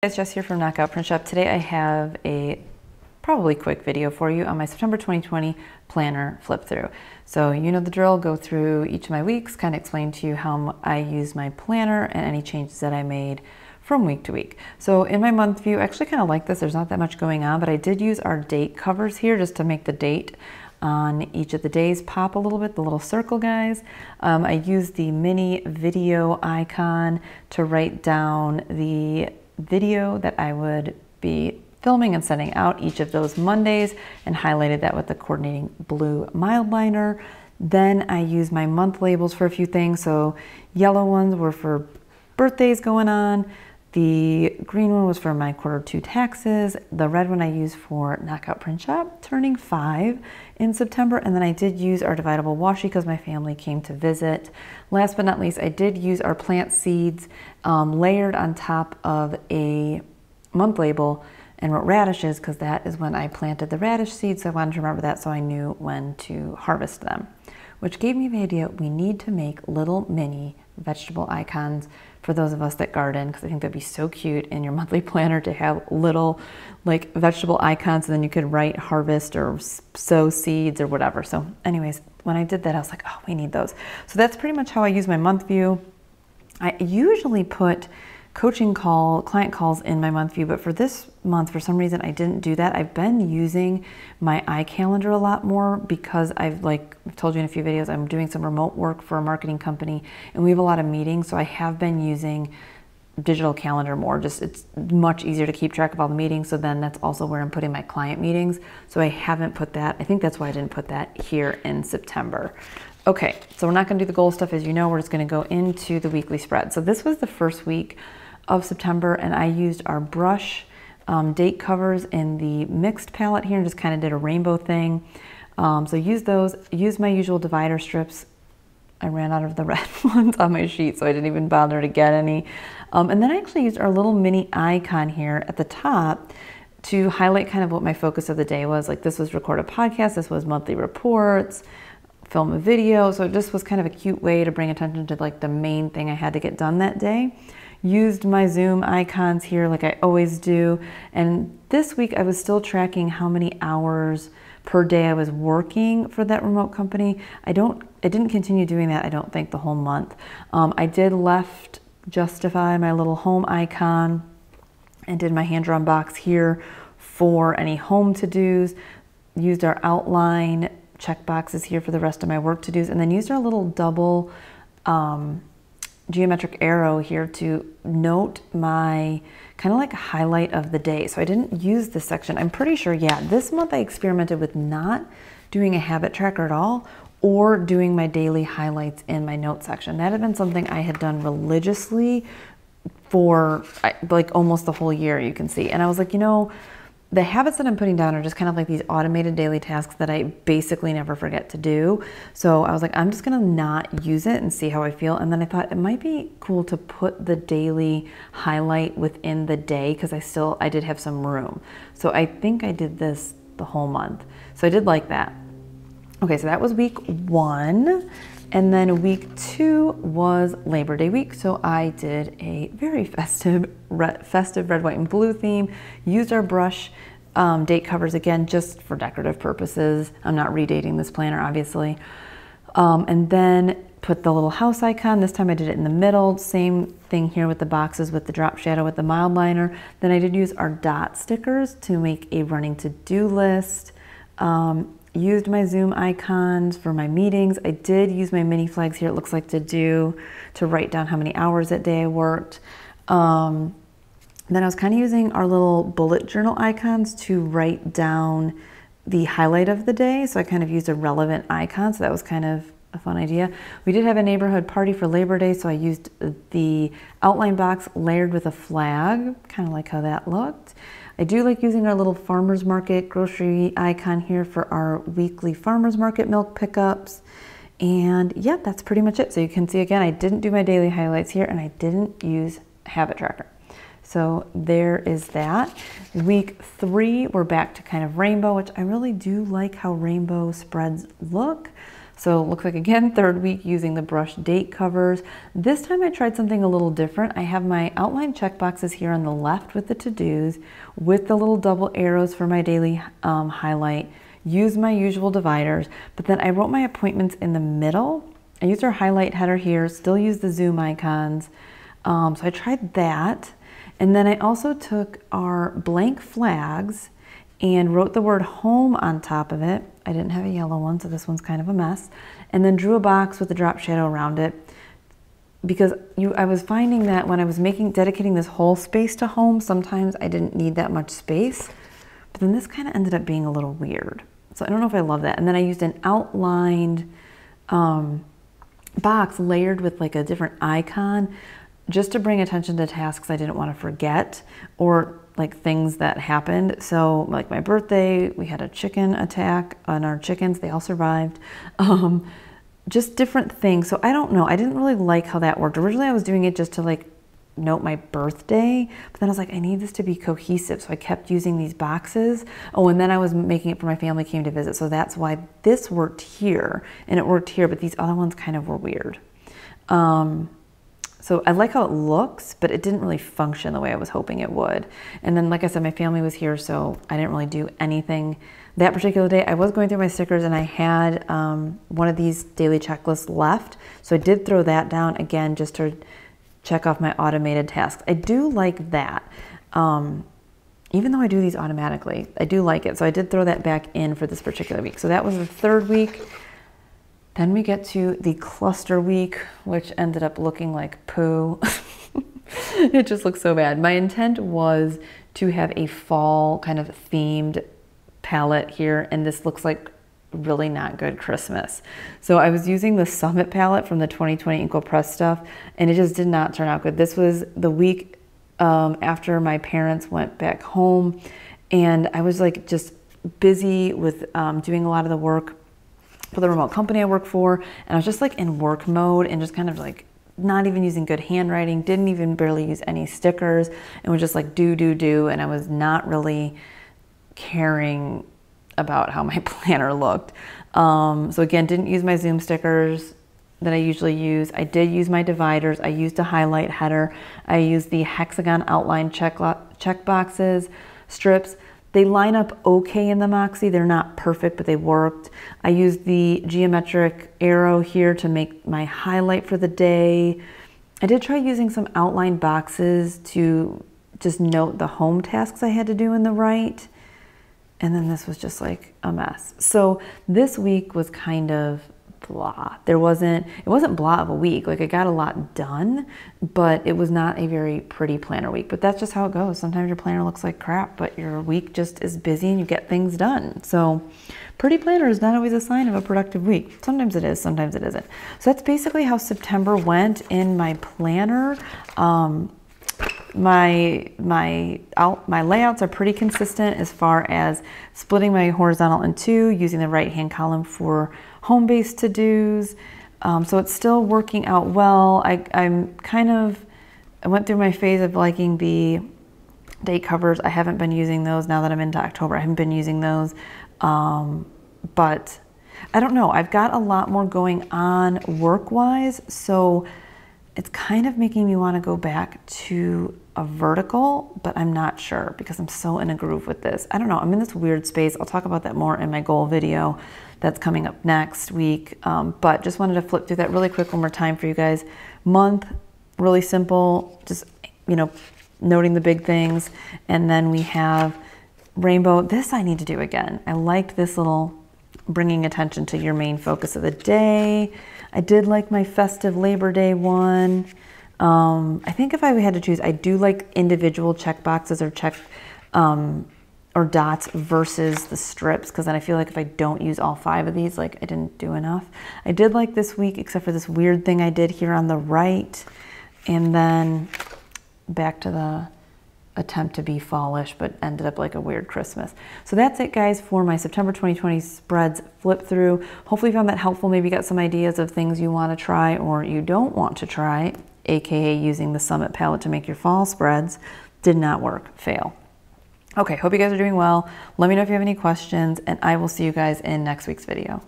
Hey guys, Jess here from Knockout Print Shop. Today I have a probably quick video for you on my September 2020 planner flip through. So you know the drill, go through each of my weeks, kind of explain to you how I use my planner and any changes that I made from week to week. So in my month view, I actually kind of like this. There's not that much going on, but I did use our date covers here just to make the date on each of the days pop a little bit, the little circle guys. I used the mini video icon to write down the video that I would be filming and sending out each of those Mondays, and highlighted that with the coordinating blue mild liner. Then I used my month labels for a few things. So yellow ones were for birthdays going on. The green one was for my Q2 taxes. The red one I used for Knockout Print Shop turning 5 in September. And then I did use our dividable washi because my family came to visit. Last but not least, I did use our plant seeds layered on top of a month label and wrote radishes because that is when I planted the radish seeds. So I wanted to remember that so I knew when to harvest them, which gave me the idea we need to make little mini vegetable icons for those of us that garden, because I think that'd be so cute in your monthly planner to have little like vegetable icons, and then you could write harvest or sow seeds or whatever. So anyways, when I did that, I was like, oh, we need those. So that's pretty much how I use my month view. I usually put client calls in my month view, but for this month, for some reason, I didn't do that. I've been using my iCalendar a lot more because I've told you in a few videos, I'm doing some remote work for a marketing company and we have a lot of meetings. So I have been using digital calendar more. Just it's much easier to keep track of all the meetings. So then that's also where I'm putting my client meetings. So I haven't put that. I think that's why I didn't put that here in September. Okay, so we're not going to do the goal stuff, as you know. We're just going to go into the weekly spread. So this was the first week of September, and I used our brush date covers in the mixed palette here and just kind of did a rainbow thing. So use those, use my usual divider strips. I ran out of the red ones on my sheet, so I didn't even bother to get any. And then I actually used our little mini icon here at the top to highlight kind of what my focus of the day was. Like this was record a podcast, this was monthly reports, film a video. So it just was kind of a cute way to bring attention to like the main thing I had to get done that day. Used my Zoom icons here like I always do. And this week I was still tracking how many hours per day I was working for that remote company. I didn't continue doing that, I don't think, the whole month. I did justify my little home icon and did my hand-drawn box here for any home to-dos. Used our outline check boxes here for the rest of my work to-dos, and then used our little double geometric arrow here to note my kind of like highlight of the day. So I didn't use this section. I'm pretty sure, yeah, this month I experimented with not doing a habit tracker at all or doing my daily highlights in my note section. That had been something I had done religiously for like almost the whole year, you can see. And I was like, you know, the habits that I'm putting down are just kind of like these automated daily tasks that I basically never forget to do. So I was like, I'm just gonna not use it and see how I feel. And then I thought it might be cool to put the daily highlight within the day because I did have some room. So I think I did this the whole month. So I did like that. Okay, so that was week 1. And then week 2 was Labor Day week. So I did a very festive red, white, and blue theme. Used our brush date covers again, just for decorative purposes. I'm not redating this planner, obviously. And then put the little house icon. This time I did it in the middle. Same thing here with the boxes with the drop shadow with the mild liner. Then I did use our dot stickers to make a running to-do list. Used my Zoom icons for my meetings. I did use my mini flags here, it looks like to write down how many hours that day I worked. Then I was kind of using our little bullet journal icons to write down the highlight of the day. So I kind of used a relevant icon, so that was kind of a fun idea. We did have a neighborhood party for Labor Day, so I used the outline box layered with a flag, kind of like how that looked. I do like using our little farmer's market grocery icon here for our weekly farmer's market milk pickups. And yeah, that's pretty much it. So you can see again, I didn't do my daily highlights here and I didn't use habit tracker. So there is that. Week 3, we're back to kind of rainbow, which I really do like how rainbow spreads look. So it looks like, again, third week using the brush date covers. This time I tried something a little different. I have my outline check boxes here on the left with the to-dos, with the little double arrows for my daily highlight. Use my usual dividers, but then I wrote my appointments in the middle. I used our highlight header here, still use the zoom icons. So I tried that. And then I also took our blank flags and wrote the word home on top of it. I didn't have a yellow one, so this one's kind of a mess. And then drew a box with a drop shadow around it, because I was finding that when I was dedicating this whole space to home, sometimes I didn't need that much space. But then this kind of ended up being a little weird. So I don't know if I love that. And then I used an outlined box layered with like a different icon, just to bring attention to tasks I didn't want to forget, or like things that happened. So like my birthday, we had a chicken attack on our chickens. They all survived. Just different things. So I don't know. I didn't really like how that worked. Originally I was doing it just to like note my birthday, but then I was like, I need this to be cohesive. So I kept using these boxes. Oh, and then I was making it for my family came to visit. So that's why this worked here and it worked here, but these other ones kind of were weird. So I like how it looks, but it didn't really function the way I was hoping it would. And then, like I said, my family was here, so I didn't really do anything that particular day. I was going through my stickers and I had one of these daily checklists left. So I did throw that down again, just to check off my automated tasks. I do like that. Even though I do these automatically, I do like it. So I did throw that back in for this particular week. So that was the third week. Then we get to the cluster week, which ended up looking like poo. It just looks so bad. My intent was to have a fall kind of themed palette here, and this looks like really not good Christmas. So I was using the Summit palette from the 2020 Inkwell Press stuff, and it just did not turn out good. This was the week after my parents went back home, and I was like just busy with doing a lot of the work for the remote company I work for, and I was just like in work mode and just kind of like not even using good handwriting, didn't even barely use any stickers, and was just like do, and I was not really caring about how my planner looked. So again, didn't use my zoom stickers that I usually use. I did use my dividers. I used a highlight header. I used the hexagon outline check boxes, strips. They line up okay in the Makse. They're not perfect, but they worked. I used the geometric arrow here to make my highlight for the day. I did try using some outline boxes to just note the home tasks I had to do in the right. And then this was just like a mess. So this week was kind of blah. It wasn't blah of a week. Like I got a lot done, but it was not a very pretty planner week. But that's just how it goes. Sometimes your planner looks like crap, but your week just is busy and you get things done. So pretty planner is not always a sign of a productive week. Sometimes it is, sometimes it isn't. So that's basically how September went in my planner. My layouts are pretty consistent as far as splitting my horizontal in two, using the right hand column for home-based to-dos. So it's still working out well. I went through my phase of liking the date covers. I haven't been using those now that I'm into October. I haven't been using those, but I don't know. I've got a lot more going on work-wise, so it's kind of making me want to go back to a vertical, but I'm not sure because I'm so in a groove with this. I don't know. I'm in this weird space. I'll talk about that more in my goal video that's coming up next week. But just wanted to flip through that really quick one more time for you guys. Month, really simple, just, you know, noting the big things. And then we have rainbow. This I need to do again. I liked this little bringing attention to your main focus of the day. I did like my festive Labor Day one. I think if I had to choose, I do like individual check boxes or or dots versus the strips, because then I feel like if I don't use all 5 of these, like I didn't do enough. I did like this week, except for this weird thing I did here on the right, and then back to the attempt to be fallish, but ended up like a weird Christmas. So that's it, guys, for my September 2020 spreads flip through. Hopefully you found that helpful. Maybe you got some ideas of things you want to try or you don't want to try, aka using the Summit palette to make your fall spreads. Did not work, fail. Okay, hope you guys are doing well. Let me know if you have any questions, and I will see you guys in next week's video.